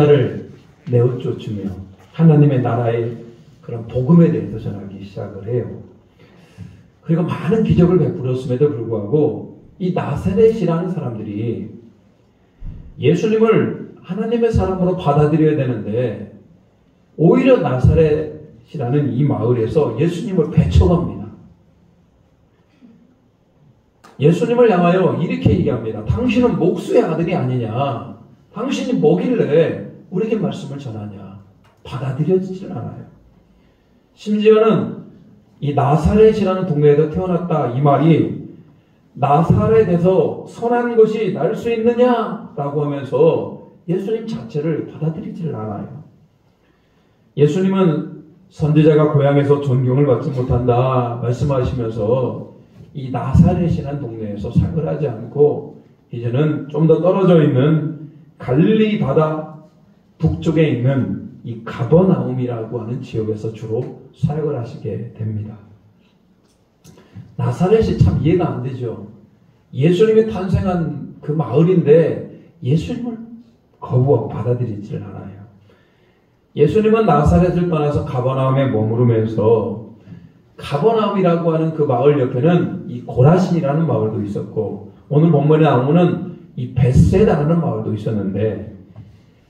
나를 내어쫓으며 하나님의 나라의 그런 복음에 대해서 전하기 시작을 해요. 그리고 많은 기적을 베풀었음에도 불구하고 이 나사렛이라는 사람들이 예수님을 하나님의 사람으로 받아들여야 되는데 오히려 나사렛이라는 이 마을에서 예수님을 배척합니다. 예수님을 향하여 이렇게 얘기합니다. 당신은 목수의 아들이 아니냐? 당신이 뭐길래 우리에게 말씀을 전하냐? 받아들여지질 않아요. 심지어는 이 나사렛이라는 동네에서 태어났다 이 말이 나사렛에서 선한 것이 날 수 있느냐라고 하면서 예수님 자체를 받아들이질 않아요. 예수님은 선지자가 고향에서 존경을 받지 못한다 말씀하시면서 이 나사렛이라는 동네에서 사역을 하지 않고 이제는 좀 더 떨어져 있는 갈릴리 바다 북쪽에 있는 이 가버나움이라고 하는 지역에서 주로 사역을 하시게 됩니다. 나사렛이 참 이해가 안 되죠. 예수님이 탄생한 그 마을인데 예수님을 거부하고 받아들이지를 않아요. 예수님은 나사렛을 떠나서 가버나움에 머무르면서 가버나움이라고 하는 그 마을 옆에는 이 고라신이라는 마을도 있었고 오늘 본문에 나오는 이 벳세다라는 마을도 있었는데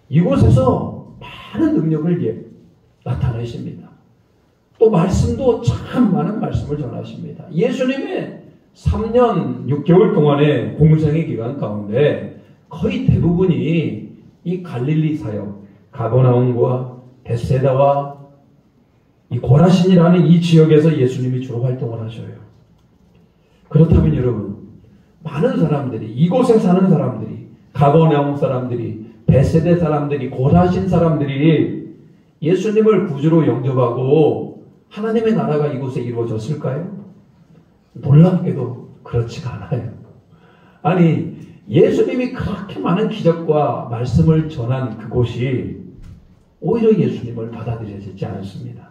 이곳에서 많은 능력을 나타내십니다. 또 말씀도 참 많은 말씀을 전하십니다. 예수님의 3년 6개월 동안의 공생의 기간 가운데 거의 대부분이 이 갈릴리 사역, 가버나움과 벳세다와 이 고라신이라는 이 지역에서 예수님이 주로 활동을 하셔요. 그렇다면 여러분, 많은 사람들이, 이곳에 사는 사람들이, 가버나움 사람들이, 벳세다 사람들이, 고라신 사람들이 예수님을 구주로 영접하고 하나님의 나라가 이곳에 이루어졌을까요? 놀랍게도 그렇지가 않아요. 아니, 예수님이 그렇게 많은 기적과 말씀을 전한 그곳이 오히려 예수님을 받아들여지지 않습니다.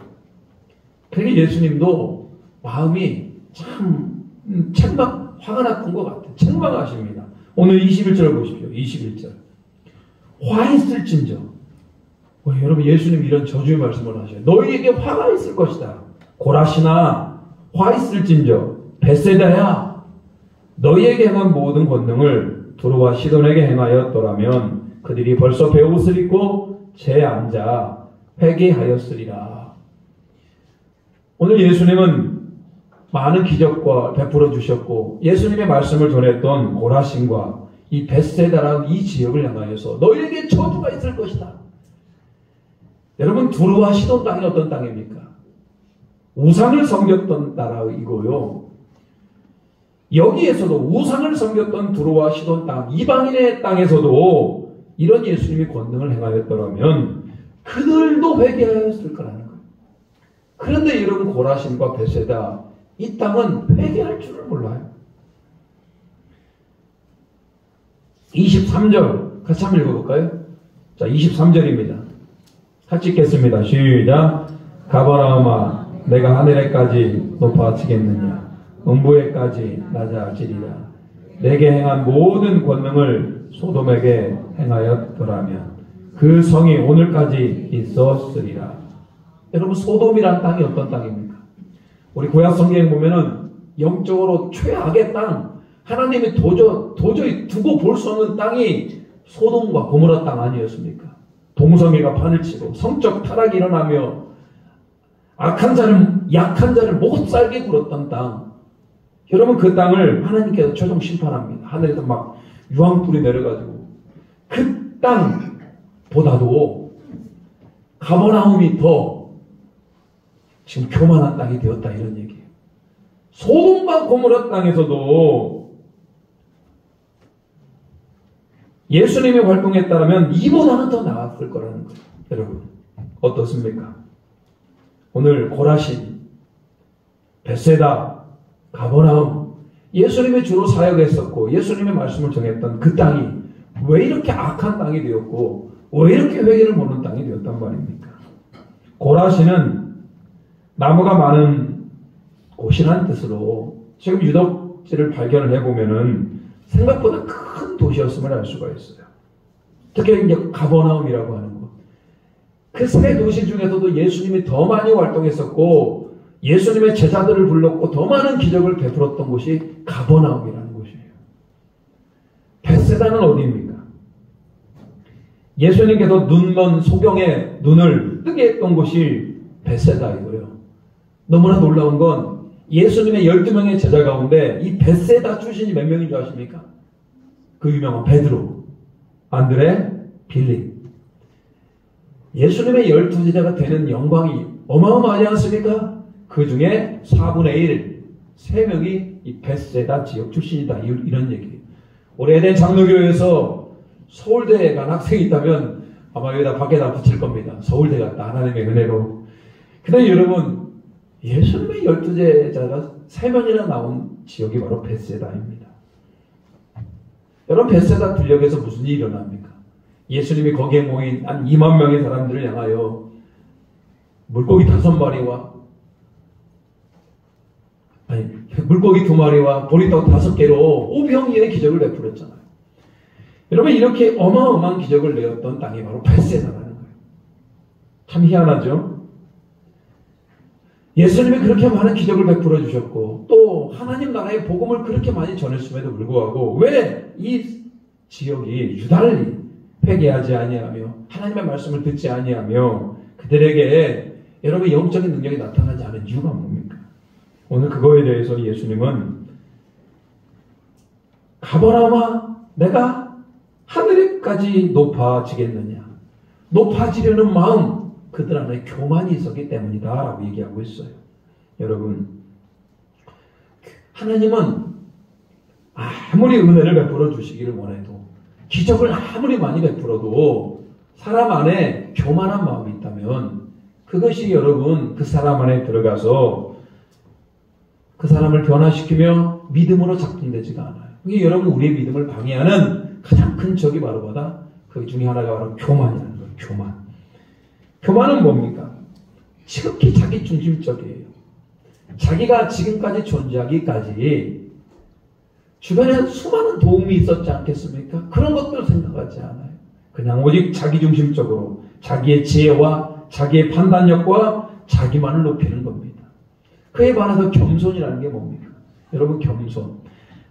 그러니 예수님도 마음이 참 화가 났던 것 같아요. 책망하십니다. 오늘 21절을 보십시오. 21절. 화 있을진저. 여러분 예수님 이런 저주의 말씀을 하셔요. 너희에게 화가 있을 것이다. 고라시나 화 있을진저. 벳세다야. 너희에게 행한 모든 권능을 두로와 시돈에게 행하였더라면 그들이 벌써 베옷을 입고 제 앉아 회개하였으리라. 오늘 예수님은 많은 기적과 베풀어 주셨고 예수님의 말씀을 전했던 고라신과 이 벳세다라는 이 지역을 향하여서 너희에게 저주가 있을 것이다. 여러분 두로와 시돈 땅이 어떤 땅입니까? 우상을 섬겼던 나라이고요. 여기에서도 우상을 섬겼던 두로와 시돈 땅, 이방인의 땅에서도 이런 예수님이 권능을 행하였더라면 그들도 회개하였을 거라는 거예요. 그런데 여러분 고라신과 벳세다 이 땅은 회개할 줄을 몰라요. 23절 같이 한번 읽어볼까요? 자, 23절입니다. 같이 읽겠습니다. 시작. 가버나움아 내가 하늘에까지 높아지겠느냐 음부에까지 낮아지리라. 내게 행한 모든 권능을 소돔에게 행하였더라면 그 성이 오늘까지 있었으리라. 여러분 소돔이란 땅이 어떤 땅입니까? 우리 구약 성경에 보면은 영적으로 최악의 땅, 하나님이 도저히 두고 볼 수 없는 땅이 소돔과 고모라 땅 아니었습니까? 동성애가 판을 치고 성적 타락이 일어나며 약한 자를 못 살게 굴었던 땅. 여러분 그 땅을 하나님께서 최종 심판합니다. 하늘에서 막 유황불이 내려가지고 그 땅보다도 가버나움이 더 지금 교만한 땅이 되었다 이런 얘기예요. 소돔과 고모라 땅에서도 예수님이 활동했다면 이보다는 더 나았을 거라는 거예요. 여러분 어떻습니까? 오늘 고라신, 벳세다, 가버나움 예수님이 주로 사역했었고 예수님의 말씀을 전했던 그 땅이 왜 이렇게 악한 땅이 되었고 왜 이렇게 회개를 못하는 땅이 되었단 말입니까? 고라신은 나무가 많은 곳이라는 뜻으로 지금 유적지를 발견을 해보면은 생각보다 큰 도시였음을 알 수가 있어요. 특히 이제 가버나움이라고 하는 곳. 그 세 도시 중에서도 예수님이 더 많이 활동했었고 예수님의 제자들을 불렀고 더 많은 기적을 베풀었던 곳이 가버나움이라는 곳이에요. 벳세다는 어디입니까? 예수님께서 눈먼 소경의 눈을 뜨게 했던 곳이 벳세다이고요. 너무나 놀라운 건 예수님의 12명의 제자 가운데 이 벳세다 출신이 몇 명인 줄 아십니까? 그 유명한 베드로, 안드레, 빌립. 예수님의 12제자가 되는 영광이 어마어마하지 않습니까? 그 중에 4분의 1, 3명이 이 벳세다 지역 출신이다. 이런 얘기예요. 오래된 장로교회에서 서울대에 간 학생이 있다면 아마 여기다 밖에다 붙일 겁니다. 서울대 갔다 하나님의 은혜로. 근데 여러분 예수님의 12제자가 3명이나 나온 지역이 바로 벳세다입니다. 여러분 벳세다 들녘에서 무슨 일이 일어납니까? 예수님이 거기에 모인 한 2만 명의 사람들을 향하여 물고기 5마리와 물고기 2마리와 보리떡 5개로 오병이어의 기적을 베풀었잖아요. 여러분 이렇게 어마어마한 기적을 내었던 땅이 바로 벳세다라는 거예요. 참 희한하죠? 예수님이 그렇게 많은 기적을 베풀어 주셨고 또 하나님 나라의 복음을 그렇게 많이 전했음에도 불구하고 왜 이 지역이 유달리 회개하지 아니하며 하나님의 말씀을 듣지 아니하며 그들에게 여러분 영적인 능력이 나타나지 않은 이유가 뭡니까? 오늘 그거에 대해서 예수님은 가버나움아 내가 하늘에까지 높아지겠느냐. 높아지려는 마음 그들 안에 교만이 있었기 때문이다 라고 얘기하고 있어요. 여러분 하나님은 아무리 은혜를 베풀어 주시기를 원해도 기적을 아무리 많이 베풀어도 사람 안에 교만한 마음이 있다면 그것이 여러분 그 사람 안에 들어가서 그 사람을 변화시키며 믿음으로 작동되지가 않아요. 이게 여러분 우리의 믿음을 방해하는 가장 큰 적이 바로 뭐다? 그 중에 하나가 바로 교만이라는 거예요. 교만. 교만은 뭡니까? 지극히 자기 중심적이에요. 자기가 지금까지 존재하기까지 주변에 수많은 도움이 있었지 않겠습니까? 그런 것들을 생각하지 않아요. 그냥 오직 자기 중심적으로 자기의 지혜와 자기의 판단력과 자기만을 높이는 겁니다. 그에 반해서 겸손이라는 게 뭡니까? 여러분 겸손.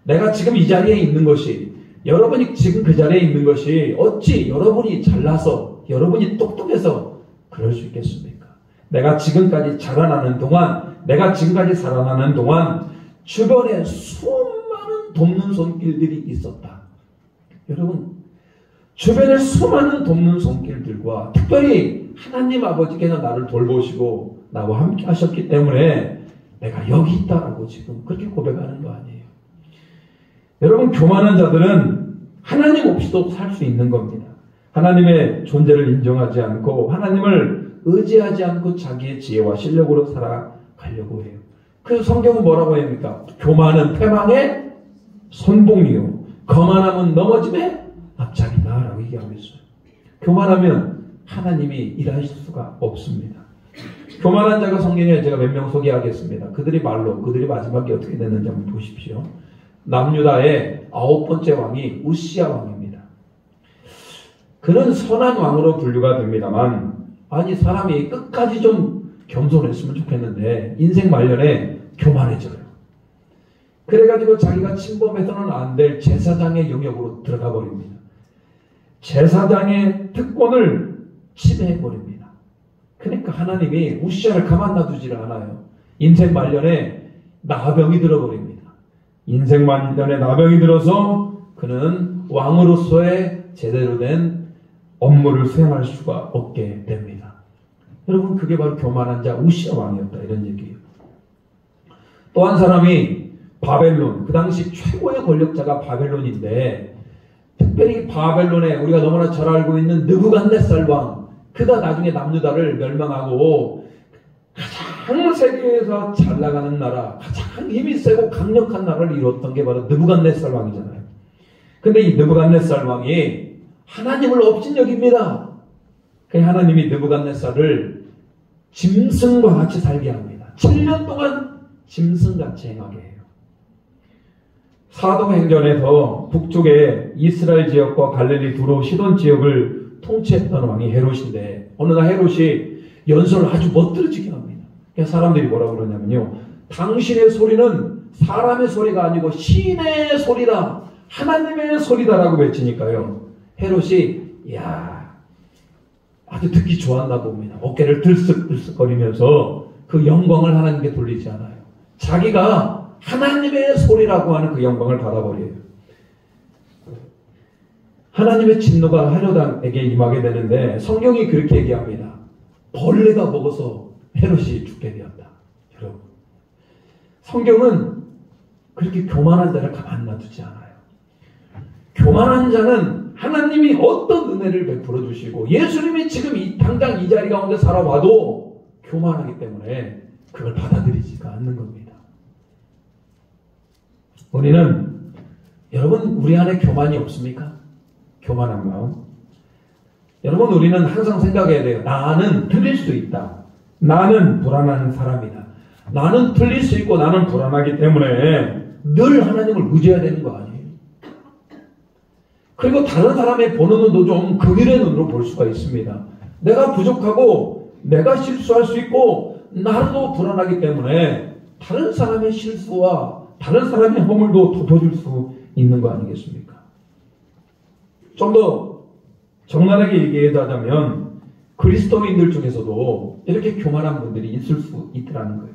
내가 지금 이 자리에 있는 것이 여러분이 지금 그 자리에 있는 것이 어찌 여러분이 잘나서 여러분이 똑똑해서 그럴 수 있겠습니까? 내가 지금까지 자라나는 동안 내가 지금까지 살아나는 동안 주변에 수많은 돕는 손길들이 있었다. 여러분 주변에 수많은 돕는 손길들과 특별히 하나님 아버지께서 나를 돌보시고 나와 함께 하셨기 때문에 내가 여기 있다라고 지금 그렇게 고백하는 거 아니에요. 여러분 교만한 자들은 하나님 없이도 살 수 있는 겁니다. 하나님의 존재를 인정하지 않고 하나님을 의지하지 않고 자기의 지혜와 실력으로 살아가려고 해요. 그래서 성경은 뭐라고 합니까? 교만은 패망의 선봉이요 거만함은 넘어짐의 앞장이다 라고 얘기하고 있어요. 교만하면 하나님이 일하실 수가 없습니다. 교만한 자가 성경에 제가 몇 명 소개하겠습니다. 그들이 마지막에 어떻게 됐는지 한번 보십시오. 남유다의 9번째 왕이 우시야 왕입니다. 그는 선한 왕으로 분류가 됩니다만 아니 사람이 끝까지 좀 겸손했으면 좋겠는데 인생 말년에 교만해져요. 그래가지고 자기가 침범해서는 안 될 제사장의 영역으로 들어가 버립니다. 제사장의 특권을 침해해버립니다. 그러니까 하나님이 우시야를 가만 놔두지를 않아요. 인생 말년에 나병이 들어버립니다. 인생 말년에 나병이 들어서 그는 왕으로서의 제대로 된 업무를 수행할 수가 없게 됩니다. 여러분 그게 바로 교만한 자 우시야 왕이었다 이런 얘기예요. 또 한 사람이 바벨론, 그 당시 최고의 권력자가 바벨론인데 특별히 바벨론에 우리가 너무나 잘 알고 있는 느부갓네살 왕, 그가 나중에 남유다를 멸망하고 가장 세계에서 잘 나가는 나라, 가장 힘이 세고 강력한 나라를 이뤘던 게 바로 느부갓네살 왕이잖아요. 근데 이 느부갓네살 왕이 하나님을 업신여깁니다. 그 하나님이 느부갓네살을 짐승과 같이 살게 합니다. 7년 동안 짐승같이 행하게 해요. 사도행전에서 북쪽의 이스라엘 지역과 갈릴리 두로 시돈 지역을 통치했던 왕이 헤롯인데 어느 날 헤롯이 연설을 아주 멋들어지게 합니다. 그러니까 사람들이 뭐라고 그러냐면요. 당신의 소리는 사람의 소리가 아니고 신의 소리다. 하나님의 소리다라고 외치니까요. 헤롯이 이야 아주 듣기 좋았나 봅니다. 어깨를 들썩들썩거리면서 그 영광을 하나님께 돌리지 않아요. 자기가 하나님의 소리라고 하는 그 영광을 받아버려요. 하나님의 진노가 헤롯에게 임하게 되는데 성경이 그렇게 얘기합니다. 벌레가 먹어서 헤롯이 죽게 되었다. 여러분, 성경은 그렇게 교만한 자를 가만 놔두지 않아요. 교만한 자는 하나님이 어떤 은혜를 베풀어 주시고 예수님이 지금 당장 이 자리 가운데 살아와도 교만하기 때문에 그걸 받아들이지가 않는 겁니다. 우리는 여러분 우리 안에 교만이 없습니까? 교만한 마음. 여러분 우리는 항상 생각해야 돼요. 나는 틀릴 수 있다. 나는 불안한 사람이다. 나는 틀릴 수 있고 나는 불안하기 때문에 늘 하나님을 의지해야 되는 거 아니에요. 그리고 다른 사람의 보는 눈도 좀 긍휼의 눈으로 볼 수가 있습니다. 내가 부족하고 내가 실수할 수 있고 나도 불안하기 때문에 다른 사람의 실수와 다른 사람의 허물도 덮어줄 수 있는 거 아니겠습니까? 좀 더 적나라하게 얘기하자면 그리스도인들 중에서도 이렇게 교만한 분들이 있을 수 있더라는 거예요.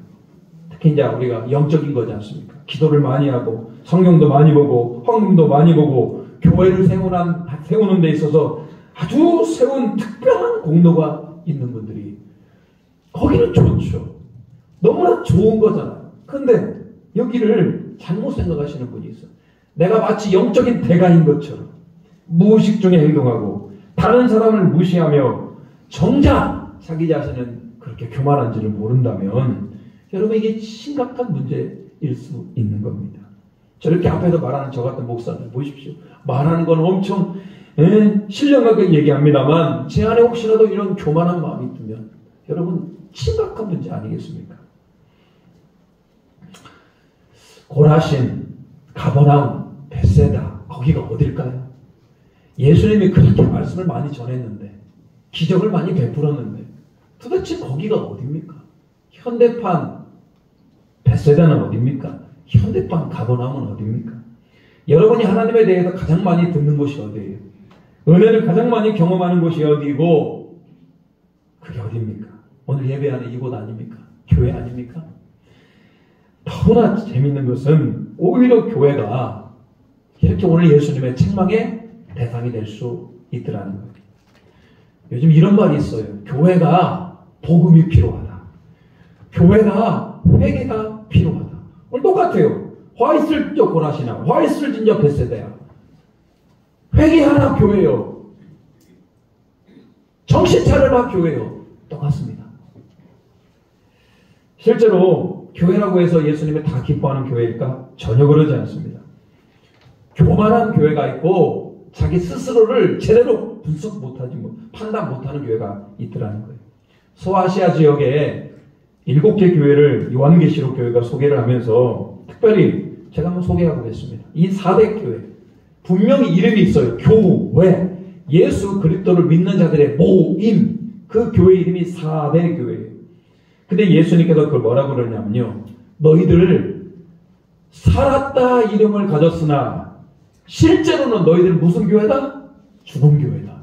특히 이제 우리가 영적인 거지 않습니까? 기도를 많이 하고 성경도 많이 보고 헌금도 많이 보고 교회를 세우는 데 있어서 아주 세운 특별한 공로가 있는 분들이 거기는 좋죠. 너무나 좋은 거잖아요. 근데 여기를 잘못 생각하시는 분이 있어요. 내가 마치 영적인 대가인 것처럼 무의식 중에 행동하고 다른 사람을 무시하며 정작 자기 자신은 그렇게 교만한지를 모른다면 여러분 이게 심각한 문제일 수 있는 겁니다. 저렇게 앞에서 말하는 저 같은 목사들 보십시오. 말하는 건 엄청 신령하게 얘기합니다만 제 안에 혹시라도 이런 교만한 마음이 들면 여러분 심각한 문제 아니겠습니까? 고라신, 가버나움, 벳세다 거기가 어딜까요? 예수님이 그렇게 말씀을 많이 전했는데 기적을 많이 베풀었는데 도대체 거기가 어딥니까? 현대판 벳세다는 어딥니까? 현대판 가버나움은 어딥니까? 여러분이 하나님에 대해서 가장 많이 듣는 곳이 어디예요? 은혜를 가장 많이 경험하는 곳이 어디고 그게 어딥니까? 오늘 예배하는 이곳 아닙니까? 교회 아닙니까? 너무나 재밌는 것은 오히려 교회가 이렇게 오늘 예수님의 책망의 대상이 될 수 있더라는 거예요. 요즘 이런 말이 있어요. 교회가 복음이 필요하다. 교회가 회개가 필요하다. 오늘 똑같아요. 화 있을 적 고라시나 화 있을 진저 벳세다야. 회개하라 교회요. 정신 차려라 교회요. 똑같습니다. 실제로 교회라고 해서 예수님이 다 기뻐하는 교회일까? 전혀 그러지 않습니다. 교만한 교회가 있고 자기 스스로를 제대로 분석 못하지 판단 못하는 교회가 있더라는 거예요. 소아시아 지역에 7개 교회를 요한계시록 교회가 소개를 하면서 특별히 제가 한번 소개하고 있습니다. 이 4대 교회 분명히 이름이 있어요. 교회 예수 그리스도를 믿는 자들의 모임 그 교회 이름이 4대 교회예요. 근데 예수님께서 그걸 뭐라고 그러냐면요. 너희들 살았다 이름을 가졌으나 실제로는 너희들 무슨 교회다? 죽은 교회다.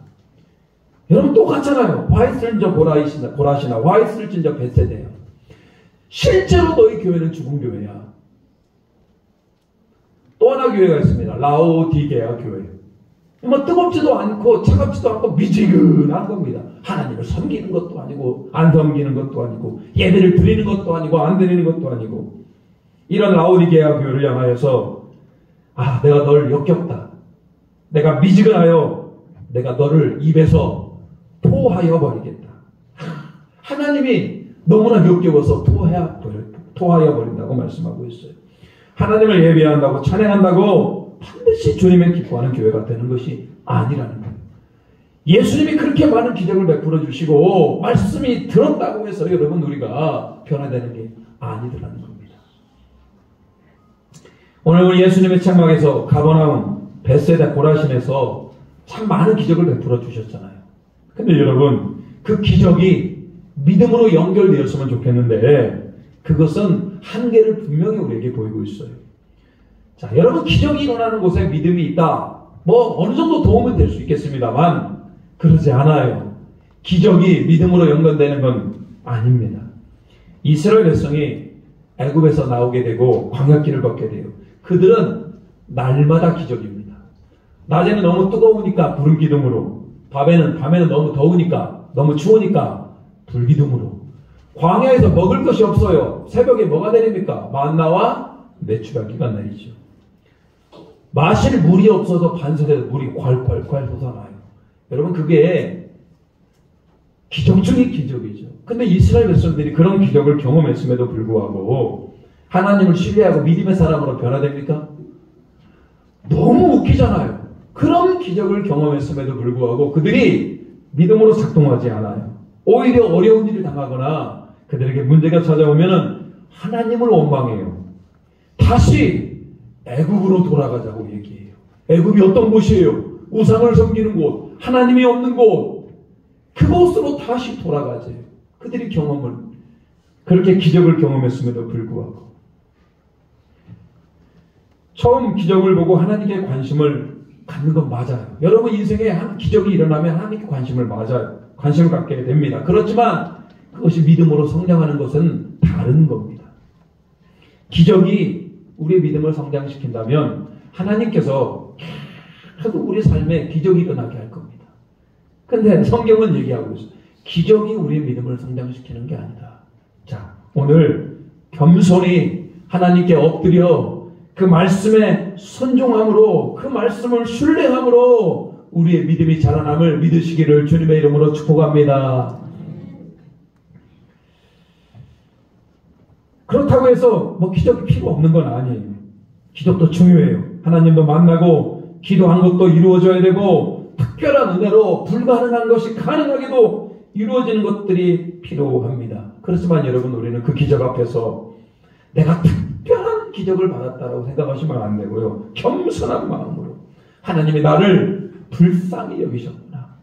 여러분 똑같잖아요. 화 있을진저 고라시나 화 있을진저 벳세다야. 실제로 너희 교회는 죽은 교회야. 또 하나 교회가 있습니다. 라오디게아 교회. 뭐 뜨겁지도 않고 차갑지도 않고 미지근한 겁니다. 하나님을 섬기는 것도 아니고 안 섬기는 것도 아니고 예배를 드리는 것도 아니고 안 드리는 것도 아니고 이런 라오디게아 교회를 향하여서 내가 널 역겹다. 내가 미지근하여 내가 너를 입에서 토하여 버리겠다. 하나님이 너무나 역겨워서 토하여 버린다고 말씀하고 있어요. 하나님을 예배한다고 찬양한다고 반드시 주님의 기뻐하는 교회가 되는 것이 아니라는 거예요. 예수님이 그렇게 많은 기적을 베풀어 주시고 말씀이 들었다고 해서 여러분 우리가 변화되는 게 아니더라는 겁니다. 오늘 우리 예수님의 책막에서 가버나움, 벳세다, 고라신에서 참 많은 기적을 베풀어 주셨잖아요. 근데 여러분, 그 기적이 믿음으로 연결되었으면 좋겠는데 그것은 한계를 분명히 우리에게 보이고 있어요. 자, 여러분, 기적이 일어나는 곳에 믿음이 있다. 뭐 어느 정도 도움은 될 수 있겠습니다만 그러지 않아요. 기적이 믿음으로 연결되는 건 아닙니다. 이스라엘 백성이 애굽에서 나오게 되고 광야길을 걷게 돼요. 그들은 날마다 기적입니다. 낮에는 너무 뜨거우니까 구름 기둥으로, 밤에는 너무 더우니까, 너무 추우니까 불기둥으로. 광야에서 먹을 것이 없어요. 새벽에 뭐가 내립니까? 만나와 메추라기가 내리죠. 마실 물이 없어서 반석에서 물이 콸콸콸 솟아나요. 여러분, 그게 기적 중의 기적이죠. 근데 이스라엘 백성들이 그런 기적을 경험했음에도 불구하고 하나님을 신뢰하고 믿음의 사람으로 변화됩니까? 너무 웃기잖아요. 그런 기적을 경험했음에도 불구하고 그들이 믿음으로 작동하지 않아요. 오히려 어려운 일을 당하거나 그들에게 문제가 찾아오면은 하나님을 원망해요. 다시 애굽으로 돌아가자고 얘기해요. 애굽이 어떤 곳이에요? 우상을 섬기는 곳, 하나님이 없는 곳. 그곳으로 다시 돌아가세요. 그들이 그렇게 기적을 경험했음에도 불구하고. 처음 기적을 보고 하나님께 관심을 갖는 건 맞아요. 여러분 인생에 기적이 일어나면 하나님께 관심을 갖게 됩니다. 그렇지만 그것이 믿음으로 성장하는 것은 다른 겁니다. 기적이 우리의 믿음을 성장시킨다면 하나님께서 계속 우리 삶에 기적이 일어나게 할 겁니다. 근데 성경은 얘기하고 있어요. 기적이 우리의 믿음을 성장시키는 게 아니다. 자, 오늘 겸손히 하나님께 엎드려 그 말씀에 순종함으로, 그 말씀을 신뢰함으로 우리의 믿음이 자라남을 믿으시기를 주님의 이름으로 축복합니다. 그렇다고 해서 뭐 기적이 필요 없는 건 아니에요. 기적도 중요해요. 하나님도 만나고 기도한 것도 이루어져야 되고 특별한 은혜로 불가능한 것이 가능하게도 이루어지는 것들이 필요합니다. 그렇지만 여러분, 우리는 그 기적 앞에서 내가 특별한 기적을 받았다라고 생각하시면 안 되고요. 겸손한 마음으로 하나님이 나를 불쌍히 여기셨구나.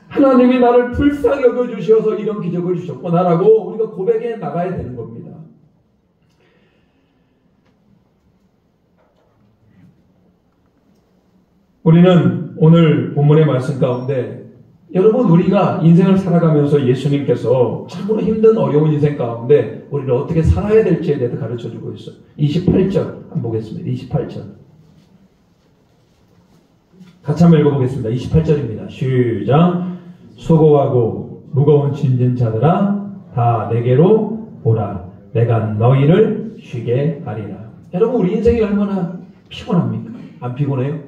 하나님이 나를 불쌍히 여겨주셔서 이런 기적을 주셨구나라고 우리가 고백해 나가야 되는 겁니다. 우리는 오늘 본문의 말씀 가운데 여러분, 우리가 인생을 살아가면서 예수님께서 참으로 힘든 어려운 인생 가운데 우리를 어떻게 살아야 될지에 대해서 가르쳐주고 있어요. 28절 한번 보겠습니다. 28절 같이 한번 읽어보겠습니다. 28절입니다. 시작. 수고하고 무거운 짐진 자들아 다 내게로 오라. 내가 너희를 쉬게 하리라. 여러분, 우리 인생이 얼마나 피곤합니까? 안 피곤해요?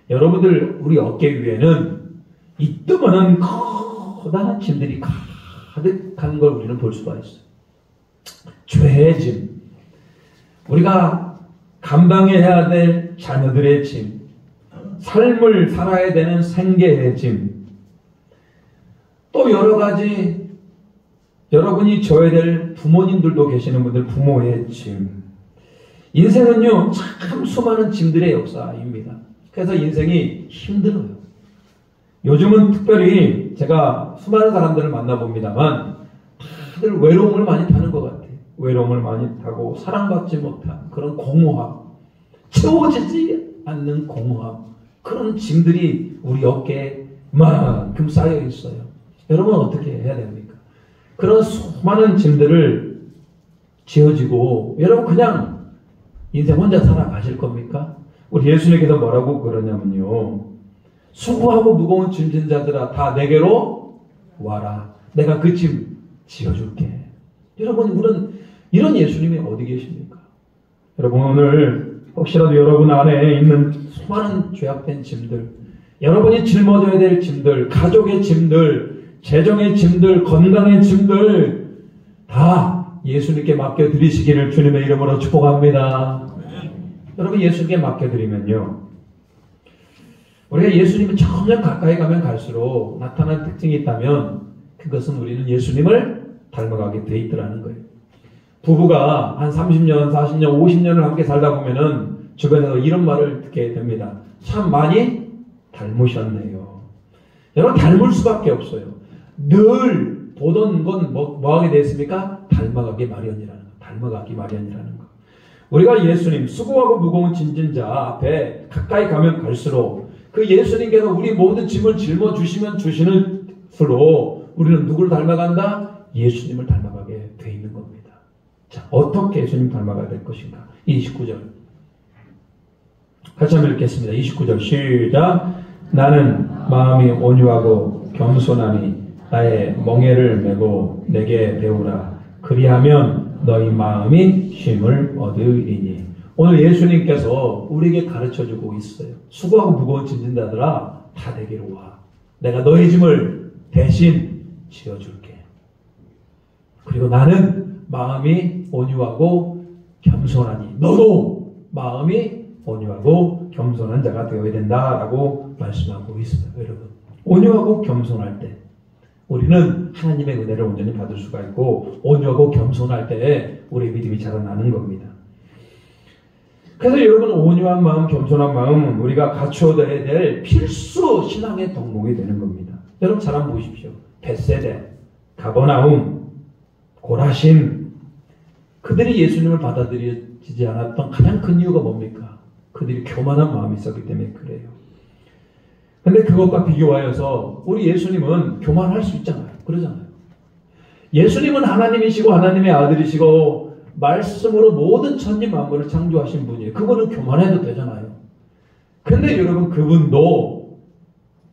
여러분들, 우리 어깨 위에는 이따만한 커다란 짐들이 가득한 걸 우리는 볼 수가 있어요. 죄의 짐, 우리가 감당해야 될 자녀들의 짐, 삶을 살아야 되는 생계의 짐, 또 여러 가지 여러분이 져야 될 부모님들도 계시는 분들 부모의 짐. 인생은요 참 수많은 짐들의 역사입니다. 그래서 인생이 힘들어요. 요즘은 특별히 제가 수많은 사람들을 만나봅니다만 다들 외로움을 많이 타는 것 같아요. 외로움을 많이 타고 사랑받지 못한 그런 공허함, 채워지지 않는 공허함, 그런 짐들이 우리 어깨에 만큼 쌓여 있어요. 여러분 어떻게 해야 됩니까? 그런 수많은 짐들을 지어지고 여러분 그냥 인생 혼자 살아가실 겁니까? 우리 예수님께서 뭐라고 그러냐면요, 수고하고 무거운 짐진 자들아 다 내게로 와라. 내가 그 짐 지어줄게. 여러분, 우리는 이런 예수님이 어디 계십니까? 여러분, 오늘 혹시라도 여러분 안에 있는 수많은 죄악된 짐들, 여러분이 짊어져야 될 짐들, 가족의 짐들, 재정의 짐들, 건강의 짐들 다 예수님께 맡겨드리시기를 주님의 이름으로 축복합니다. 여러분, 예수님께 맡겨드리면요, 우리가 예수님이 점점 가까이 가면 갈수록 나타나는 특징이 있다면 그것은 우리는 예수님을 닮아가게 돼 있더라는 거예요. 부부가 한 30년, 40년, 50년을 함께 살다 보면은 주변에서 이런 말을 듣게 됩니다. 참 많이 닮으셨네요. 여러분, 닮을 수밖에 없어요. 늘 보던 건 뭐 하게 됐습니까? 닮아가기 마련이라는 거. 닮아가기 마련이라는 거. 우리가 예수님, 수고하고 무거운 짐진자 앞에 가까이 가면 갈수록 그 예수님께서 우리 모든 짐을 짊어주시면 주시는 수로 우리는 누구를 닮아간다? 예수님을 닮아가게 돼 있는 겁니다. 자, 어떻게 예수님 닮아가야 될 것인가? 29절. 같이 한번 읽겠습니다. 29절 시작. 나는 마음이 온유하고 겸손하니 나의 멍에를 메고 내게 배우라. 그리하면 너희 마음이 쉼을 얻으리니. 오늘 예수님께서 우리에게 가르쳐주고 있어요. 수고하고 무거운 짐진 자들아 다 내게로 와. 내가 너희 짐을 대신 지어줄게. 그리고 나는 마음이 온유하고 겸손하니 너도 마음이 온유하고 겸손한 자가 되어야 된다라고 말씀하고 있어요. 여러분, 온유하고 겸손할 때 우리는 하나님의 은혜를 온전히 받을 수가 있고, 온유하고 겸손할 때 우리의 믿음이 자라나는 겁니다. 그래서 여러분, 온유한 마음, 겸손한 마음은 우리가 갖추어야 될 필수 신앙의 덕목이 되는 겁니다. 여러분 잘 한번 보십시오. 벳세대, 가버나움, 고라신, 그들이 예수님을 받아들이지 않았던 가장 큰 이유가 뭡니까? 그들이 교만한 마음이 있었기 때문에 그래요. 근데 그것과 비교하여서 우리 예수님은 교만할 수 있잖아요. 그러잖아요. 예수님은 하나님이시고 하나님의 아들이시고 말씀으로 모든 천지 만물을 창조하신 분이에요. 그분은 교만해도 되잖아요. 근데 여러분, 그분도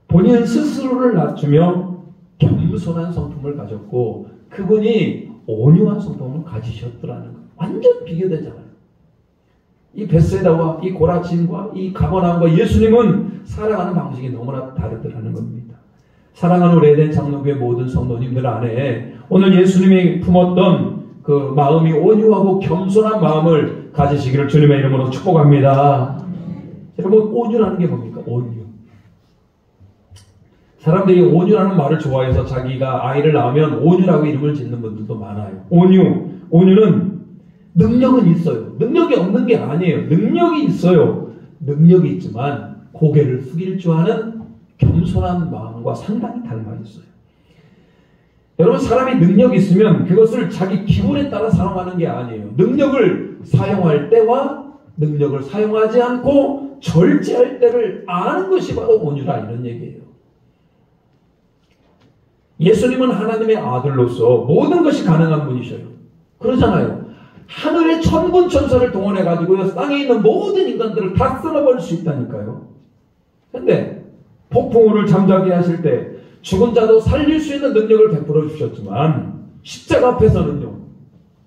본인 스스로를 낮추며 겸손한 성품을 가졌고 그분이 온유한 성품을 가지셨더라는 거예요. 완전 비교되잖아요. 이 벳세다와 이 고라진과 이 가버나움과 예수님은 살아가는 방식이 너무나 다르더라는 겁니다. 사랑하는 우리 에덴 장로교회 모든 성도님들 안에 오늘 예수님이 품었던 그 마음이 온유하고 겸손한 마음을 가지시기를 주님의 이름으로 축복합니다. 여러분, 온유라는 게 뭡니까? 온유. 사람들이 온유라는 말을 좋아해서 자기가 아이를 낳으면 온유라고 이름을 짓는 분들도 많아요. 온유는 능력은 있어요. 능력이 없는 게 아니에요. 능력이 있어요. 능력이 있지만 고개를 숙일 줄 아는 겸손한 마음과 상당히 닮아 있어요. 여러분, 사람이 능력이 있으면 그것을 자기 기분에 따라 사용하는 게 아니에요. 능력을 사용할 때와 능력을 사용하지 않고 절제할 때를 아는 것이 바로 온유라, 이런 얘기예요. 예수님은 하나님의 아들로서 모든 것이 가능한 분이셔요. 그러잖아요. 하늘의 천군 천사를 동원해가지고 땅에 있는 모든 인간들을 다 쓸어버릴 수 있다니까요. 근데 폭풍우를 잠자게 하실 때 죽은 자도 살릴 수 있는 능력을 베풀어 주셨지만 십자가 앞에서는요,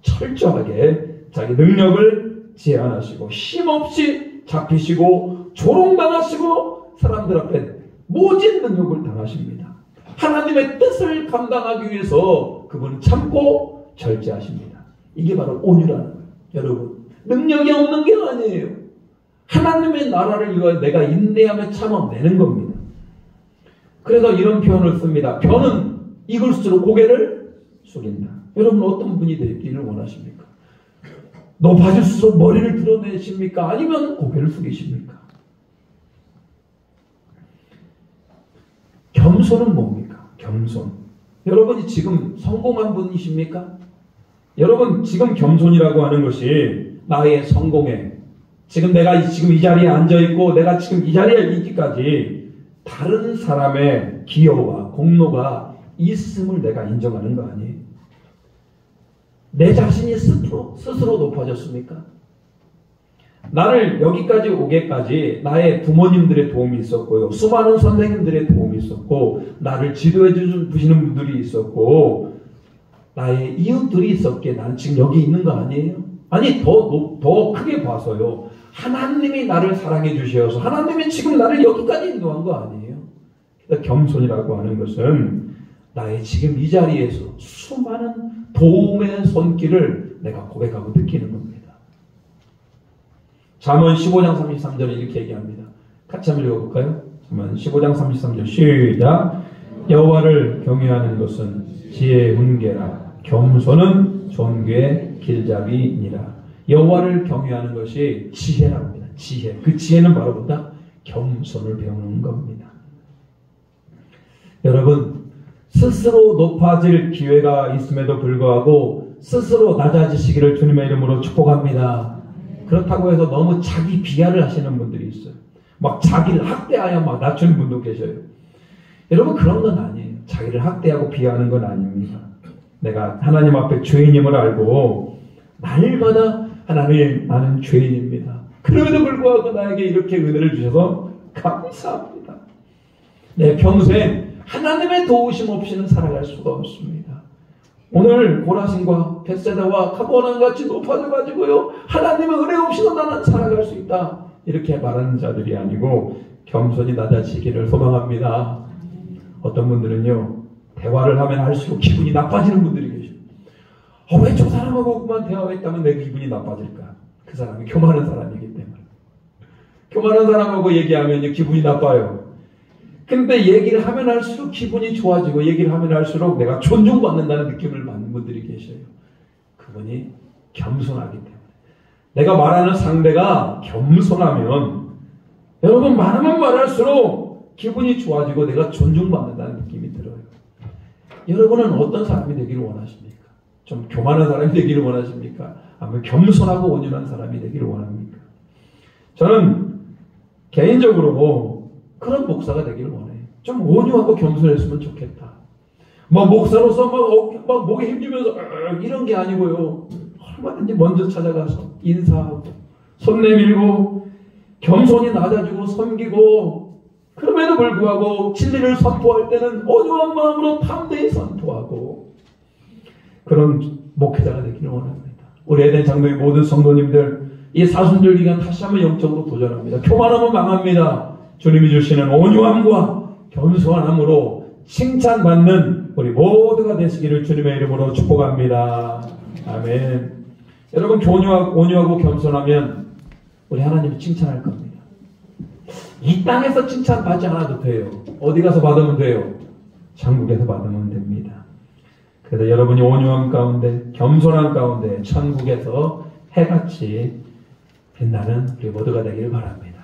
철저하게 자기 능력을 제한하시고 힘없이 잡히시고 조롱당하시고 사람들 앞에 모진 능력을 당하십니다. 하나님의 뜻을 감당하기 위해서 그분은 참고 절제하십니다. 이게 바로 온유라는 거예요. 여러분, 능력이 없는 게 아니에요. 하나님의 나라를 위하여 내가 인내하며 참아내는 겁니다. 그래서 이런 표현을 씁니다. 변은 익을수록 고개를 숙인다. 여러분, 어떤 분이 되기를 원하십니까? 높아질수록 머리를 드러내십니까? 아니면 고개를 숙이십니까? 겸손은 뭡니까? 겸손. 여러분이 지금 성공한 분이십니까? 여러분, 지금 겸손이라고 하는 것이 나의 성공에, 지금 내가 지금 이 자리에 앉아있고 내가 지금 이 자리에 있기까지 다른 사람의 기여와 공로가 있음을 내가 인정하는 거 아니에요? 내 자신이 스스로 높아졌습니까? 나를 여기까지 오게까지 나의 부모님들의 도움이 있었고요. 수많은 선생님들의 도움이 있었고, 나를 지도해 주시는 분들이 있었고, 나의 이웃들이 있었기에 난 지금 여기 있는 거 아니에요? 아니, 더 크게 봐서요. 하나님이 나를 사랑해 주셔서 하나님이 지금 나를 여기까지 인도한 거 아니에요? 그러니까 겸손이라고 하는 것은 나의 지금 이 자리에서 수많은 도움의 손길을 내가 고백하고 느끼는 겁니다. 잠언 15장 33절에 이렇게 얘기합니다. 같이 한번 읽어볼까요? 잠언 15장 33절 시작. 여호와를 경외하는 것은 지혜의 훈계라. 겸손은 존귀의 길잡이니라. 여호와를 경외하는 것이 지혜라고 합니다. 지혜. 그 지혜는 바로 뭐다? 겸손을 배우는 겁니다. 여러분, 스스로 높아질 기회가 있음에도 불구하고 스스로 낮아지시기를 주님의 이름으로 축복합니다. 그렇다고 해서 너무 자기 비하를 하시는 분들이 있어요. 막 자기를 학대하여 막 낮추는 분도 계셔요. 여러분, 그런 건 아니에요. 자기를 학대하고 비하하는 건 아닙니다. 내가 하나님 앞에 죄인임을 알고 날마다 하나님, 나는 죄인입니다. 그럼에도 불구하고 나에게 이렇게 은혜를 주셔서 감사합니다. 내 평생 하나님의 도우심 없이는 살아갈 수가 없습니다. 오늘 고라신과 벳세다와 가버나움 같이 높아져가지고요, 하나님의 은혜 없이도 나는 살아갈 수 있다, 이렇게 말하는 자들이 아니고 겸손히 낮아지기를 소망합니다. 어떤 분들은요, 대화를 하면 할수록 기분이 나빠지는 분들이 계셔요. 왜 저 사람하고만 대화했다면 내 기분이 나빠질까? 그 사람이 교만한 사람이기 때문에. 교만한 사람하고 얘기하면 기분이 나빠요. 근데 얘기를 하면 할수록 기분이 좋아지고, 얘기를 하면 할수록 내가 존중받는다는 느낌을 받는 분들이 계셔요. 그분이 겸손하기 때문에. 내가 말하는 상대가 겸손하면 여러분, 말하면 말할수록 기분이 좋아지고 내가 존중받는다는 느낌이 들어요. 여러분은 어떤 사람이 되기를 원하십니까? 좀 교만한 사람이 되기를 원하십니까? 아니면 겸손하고 온유한 사람이 되기를 원합니까? 저는 개인적으로 그런 목사가 되기를 원해요. 좀 온유하고 겸손했으면 좋겠다. 목사로서 막 목에 힘주면서 이런 게 아니고요. 얼마든지 먼저 찾아가서 인사하고 손 내밀고 겸손히 낮아주고 섬기고, 그럼에도 불구하고 진리를 선포할 때는 온유한 마음으로 담대히 선포하고, 그런 목회자가 되기를 원합니다. 우리 에덴 장로의 모든 성도님들, 이 사순절 기간 다시 한번 영적으로 도전합니다. 교만하면 망합니다. 주님이 주시는 온유함과 겸손함으로 칭찬받는 우리 모두가 되시기를 주님의 이름으로 축복합니다. 아멘. 여러분, 온유하고 겸손하면 우리 하나님이 칭찬할 겁니다. 이 땅에서 칭찬받지 않아도 돼요. 어디 가서 받으면 돼요? 천국에서 받으면 됩니다. 그래서 여러분이 온유함 가운데, 겸손함 가운데 천국에서 해같이 빛나는 우리 모두가 되기를 바랍니다.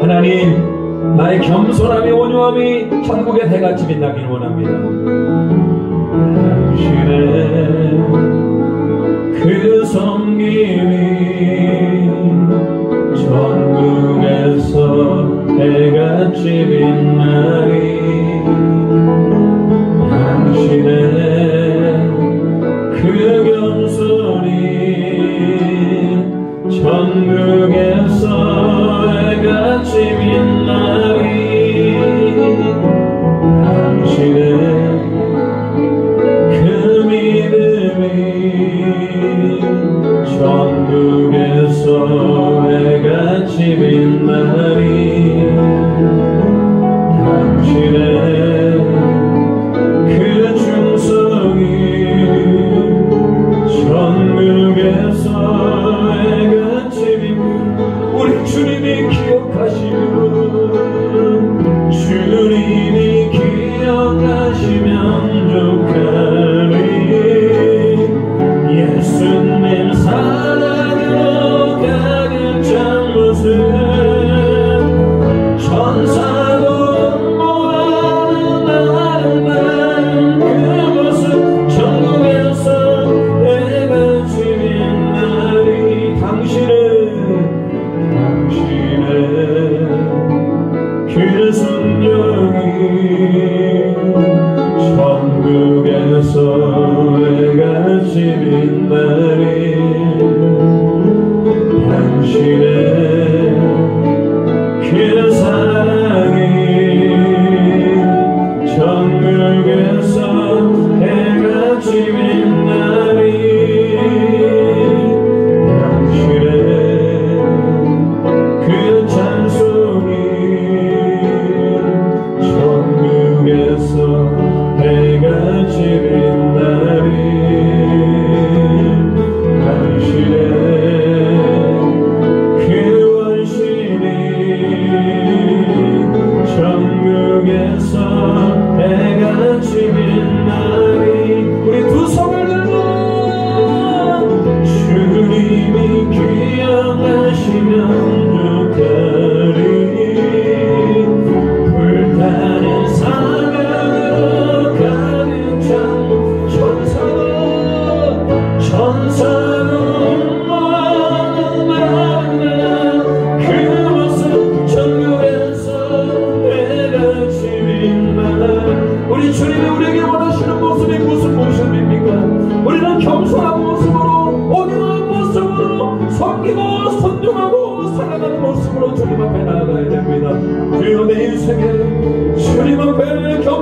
하나님, 나의 겸손함이, 온유함이 천국의 해같이 빛나기를 원합니다. 당신의 그 섬김이 천국에서 해같이 빛나리. 당신의 그 겸손이 천국에서 해같이 빛나리. 당신의 천국에서 해같이 빛나리. 당신의 그 충성이 천국에서 해같이 빛나리. 우리 주님이 기억하시면, 주님이 기억하시면 좋겠니. 예수님 사랑으로 가득 찬 모습, 천사도 모아는 아름다운 그 모습, 천국에서 해같이 빛나리. 당신의 그 순종이 천국에서 해같이 빛나리. 당신의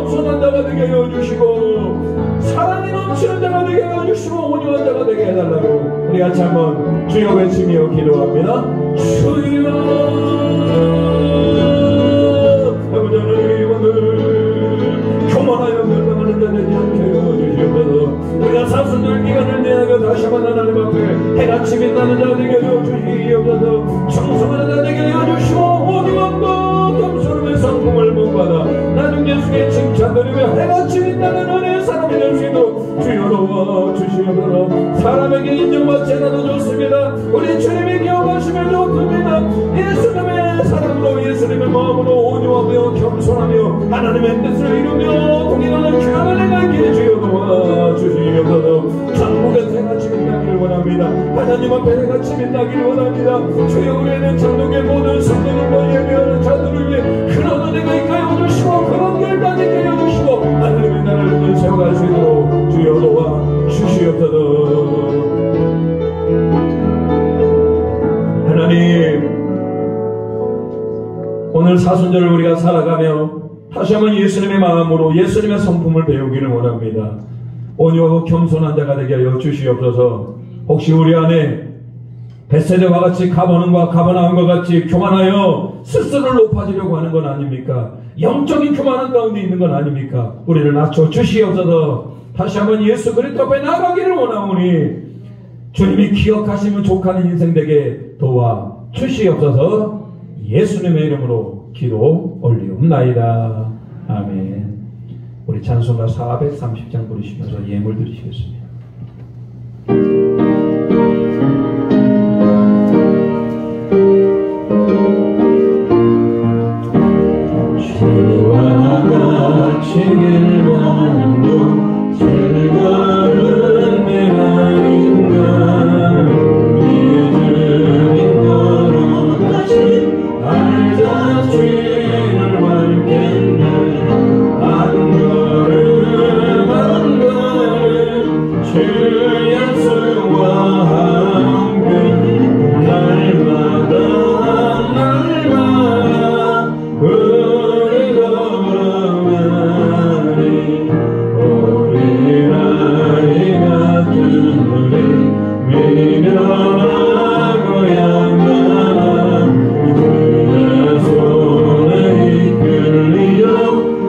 겸손한 자가 되게 하여 주시고 사랑이 넘치는 자가 되게 하여 주시고 온유한 자가 되게 해달라고 우리 같이 한번 주여 외치며 기도합니다. 주여 아버지 하나님 오늘 교만하여 멸망하는 자 되지 않게 하여 주시옵소서. 우리가 사순절 기간을 내하여 다시 한번 하나님 앞에 해같이 빛나는 자 되게 하여 주시옵소서. 청소하는 자 되게 하여 주시고 온유함과 겸손함의 성품을 본받아 나중 예수께 칭찬드리며 해같이 빛나는 은혜의 사람이 될 수 있도록 주여 도와주시옵소서. 사람에게 인정받지 않아도 좋습니다. 우리 주님이 기억하시면 좋습니다. 예수님의 사랑으로 예수님의 마음으로 온유하며 겸손하며 하나님의 뜻을 이루며 동행하는 귀한 은혜가 있기를 주여 도와주시옵소서. 천국의 해같이 빛나기를 원합니다. 하나님 앞에 해같이 빛나기를 원합니다. 주여 우리는 천국의 모든 성도들과 예배하는 자들을 위해 그런 은혜가 있게 하여 주시고 그런 결단이 있게 하여 주시고 하나님의 나라를 세워갈 수 있도록 주여 도와주시옵소서. 하나님 오늘 사순절을 우리가 살아가며 다시 한번 예수님의 마음으로 예수님의 성품을 배우기를 원합니다. 온유하고 겸손한 자가 되게 하여 주시옵소서. 혹시 우리 안에 벳세다와 같이 가버나움과 가버나움과 같이 교만하여 스스로를 높아지려고 하는 건 아닙니까? 영적인 교만한 가운데 있는 건 아닙니까? 우리를 낮춰 주시옵소서. 다시 한번 예수 그리스도 앞에 나가기를 원하오니 주님이 기억하시면 족하는 인생 되게 도와 주시옵소서. 예수님의 이름으로 기도 올리옵나이다. 아멘. 우리 찬송가 430장 부르시면서 예물 드리시겠습니다. 주와 같이 길만도 즐거운 내가 인간 믿음이 걸어가신 알자 죄를 밟겠네 한 걸음 한 걸음 주 예수와 함께 날마다 우리 걸어가리 우리 나이 같은 우리 미련하고 양만한 그의 손에 이끌리어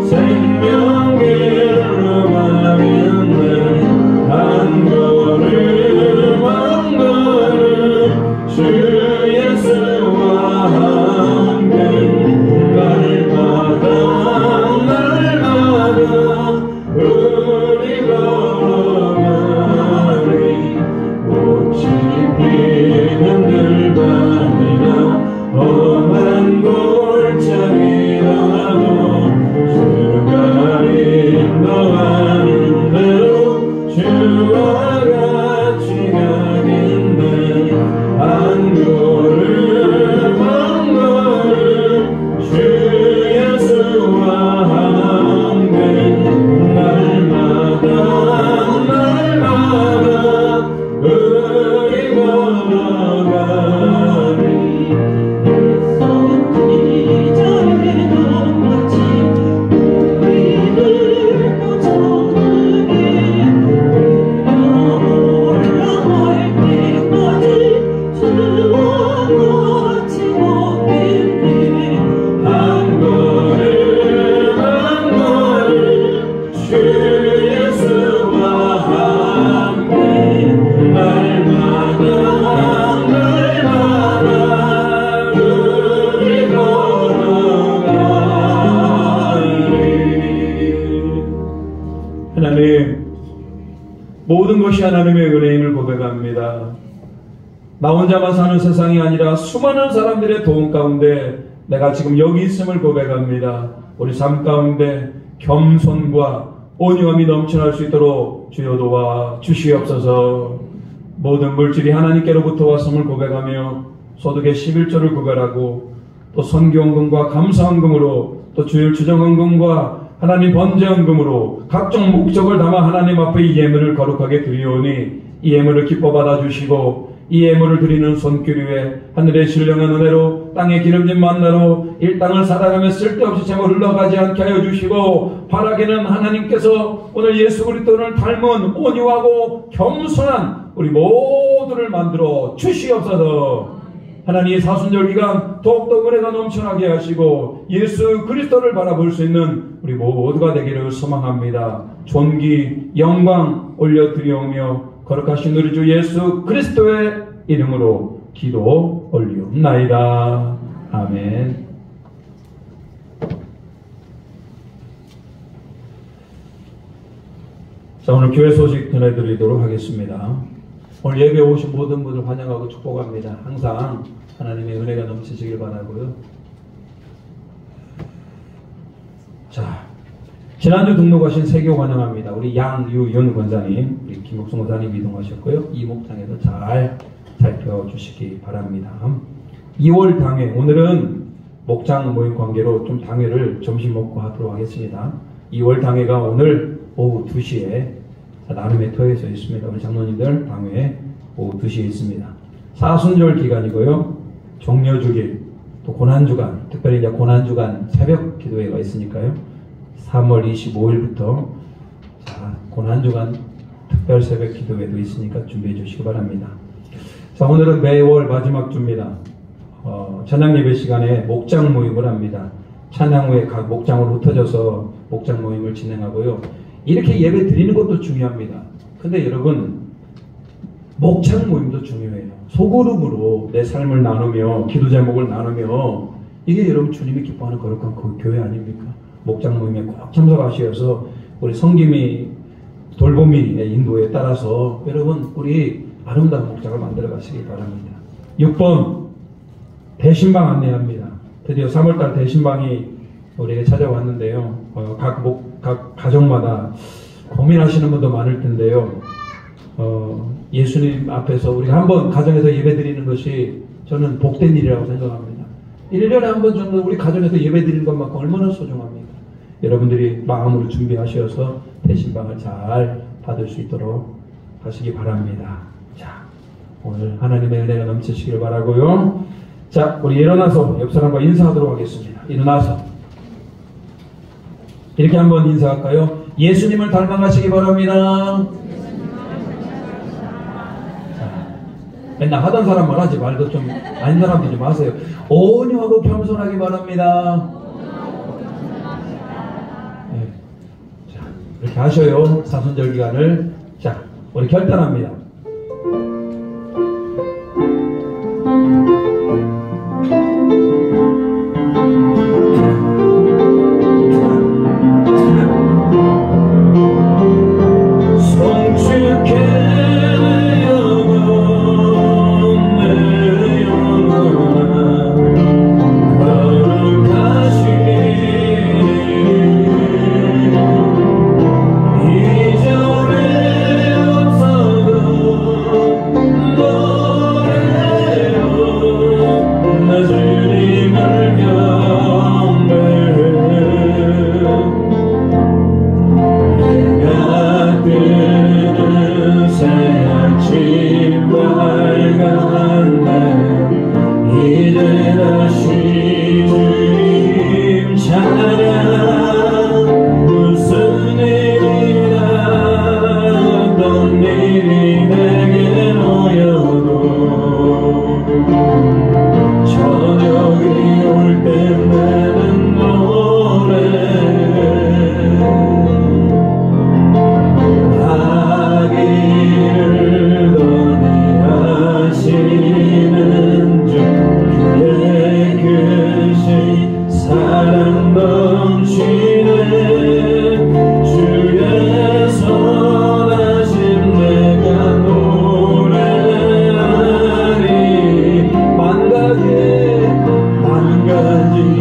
생명길로 가겠네 한 걸음 한 걸음 주 예수와 함께 날마다 우리 걸어가리 꽃이 피는 들밤이나 험한 골짜기라도 주가 인도하는 대로 주와 같이 가겠네 한 걸음 한 걸음 주 예수와 함께 날마다 우리 걸어가리 손이 저에게 넘어지 우리를 또 저에게 올라갈 때까지 주와 같이 걷겠네 한 걸음 한 걸음 주 예수와 함께 날마다 우리 걸어가리. 하나님 모든 것이 하나님의 은혜임을 고백합니다. 나 혼자만 사는 세상이 아니라 수많은 사람들의 도움 가운데 내가 지금 여기 있음을 고백합니다. 우리 삶 가운데 겸손과 온유함이 넘쳐날 수 있도록 주여 도와 주시옵소서. 모든 물질이 하나님께로부터 왔음을 고백하며 소득의 11조를 구별하고 또 선교헌금과 감사헌금으로 또 주일 주정헌금과 하나님 번제헌금으로 각종 목적을 담아 하나님 앞에 이 예물을 거룩하게 드리오니 이 예물을 기뻐 받아주시고 이 예물을 드리는 손길 위에 하늘의 신령한 은혜로 땅의 기름진 만나로 이 땅을 살아가며 쓸데없이 제물 흘러가지 않게 하여 주시고, 바라기는 하나님께서 오늘 예수 그리스도를 닮은 온유하고 겸손한 우리 모두를 만들어 주시옵소서. 하나님의 사순절 기간 더욱더 은혜가 넘쳐나게 하시고 예수 그리스도를 바라볼 수 있는 우리 모두가 되기를 소망합니다. 존귀 영광 올려드리오며 거룩하신 우리 주 예수 그리스도의 이름으로 기도 올리옵나이다. 아멘. 자, 오늘 교회 소식 전해드리도록 하겠습니다. 오늘 예배에 오신 모든 분들 환영하고 축복합니다. 항상 하나님의 은혜가 넘치시길 바라고요. 자, 지난주 등록하신 세교 환영합니다. 우리 양유윤 권사님, 우리 김옥순 권사님 이동하셨고요. 이 목장에서 잘 살펴주시기 바랍니다. 2월 당회, 오늘은 목장 모임 관계로 좀 당회를 점심 먹고 하도록 하겠습니다. 2월 당회가 오늘 오후 2시에 나눔의 터에서 있습니다. 우리 장로님들 당회 오후 2시에 있습니다. 사순절 기간이고요. 종려주길, 또 고난주간, 특별히 이제 고난주간 새벽 기도회가 있으니까요. 3월 25일부터 고난주간 특별 새벽 기도회도 있으니까 준비해 주시기 바랍니다. 자, 오늘은 매월 마지막 주입니다. 찬양 예배 시간에 목장 모임을 합니다. 찬양 후에 각 목장으로 흩어져서 목장 모임을 진행하고요. 이렇게 예배 드리는 것도 중요합니다. 근데 여러분, 목장 모임도 중요해요. 소그룹으로 내 삶을 나누며 기도 제목을 나누며 이게 여러분 주님이 기뻐하는 거룩한 그 교회 아닙니까? 목장 모임에 꼭 참석하셔서 우리 성김이 돌보미의 인도에 따라서 여러분 우리 아름다운 목장을 만들어 가시기 바랍니다. 6번 대신방 안내합니다. 드디어 3월달 대신방이 우리에게 찾아왔는데요. 각 가정마다 고민하시는 분도 많을 텐데요. 예수님 앞에서 우리가 한번 가정에서 예배드리는 것이 저는 복된 일이라고 생각합니다. 1년에 한 번 정도 우리 가정에서 예배드리는 것만큼 얼마나 소중합니까? 여러분들이 마음으로 준비하셔서 대신방을 잘 받을 수 있도록 하시기 바랍니다. 자, 오늘 하나님의 은혜가 넘치시길 바라고요. 자, 우리 일어나서 옆 사람과 인사하도록 하겠습니다. 일어나서 이렇게 한번 인사할까요? 예수님을 닮아가시기 바랍니다. 자, 맨날 하던 사람만 하지 말고 좀 아닌 사람도 좀 하세요. 온유하고 겸손하기 바랍니다. 네. 자, 이렇게 하셔요. 사순절 기간을. 자, 우리 결단합니다. 한 가지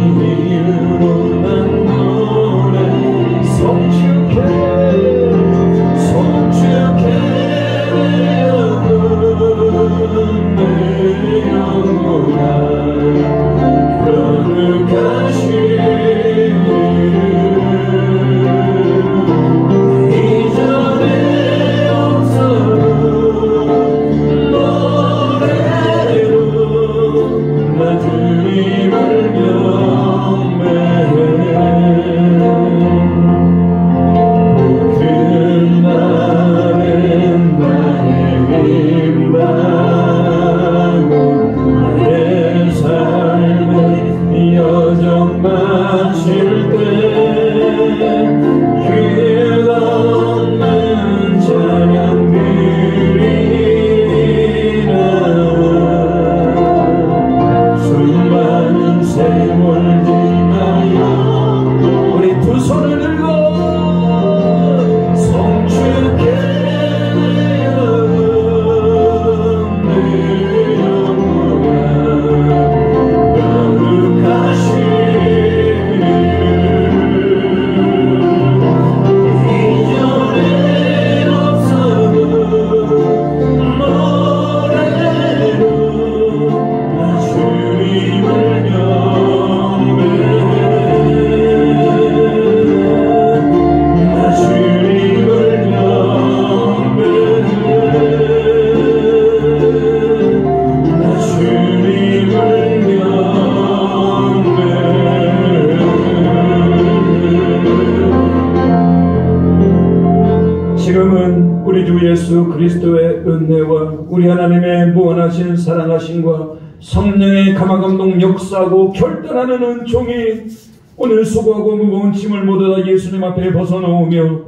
지금은 우리 주 예수 그리스도의 은혜와 우리 하나님의 무한하신 사랑하심과 성령의 감화감동 역사하고 결단하는 은총이 오늘 수고하고 무거운 짐을 모두 다 예수님 앞에 벗어놓으며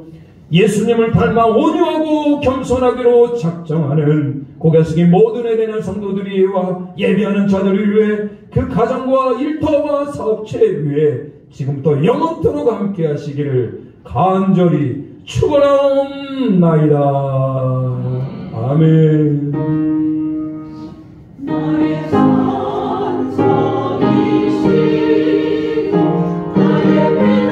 예수님을 닮아 온유하고 겸손하기로 작정하는 고개 숙인 모든 예배하는 성도들이와 예배하는 자들을 위해 그 가정과 일터와 사업체 위에 지금부터 영원토록 함께 하시기를 간절히 축원하옵나이다. 아멘.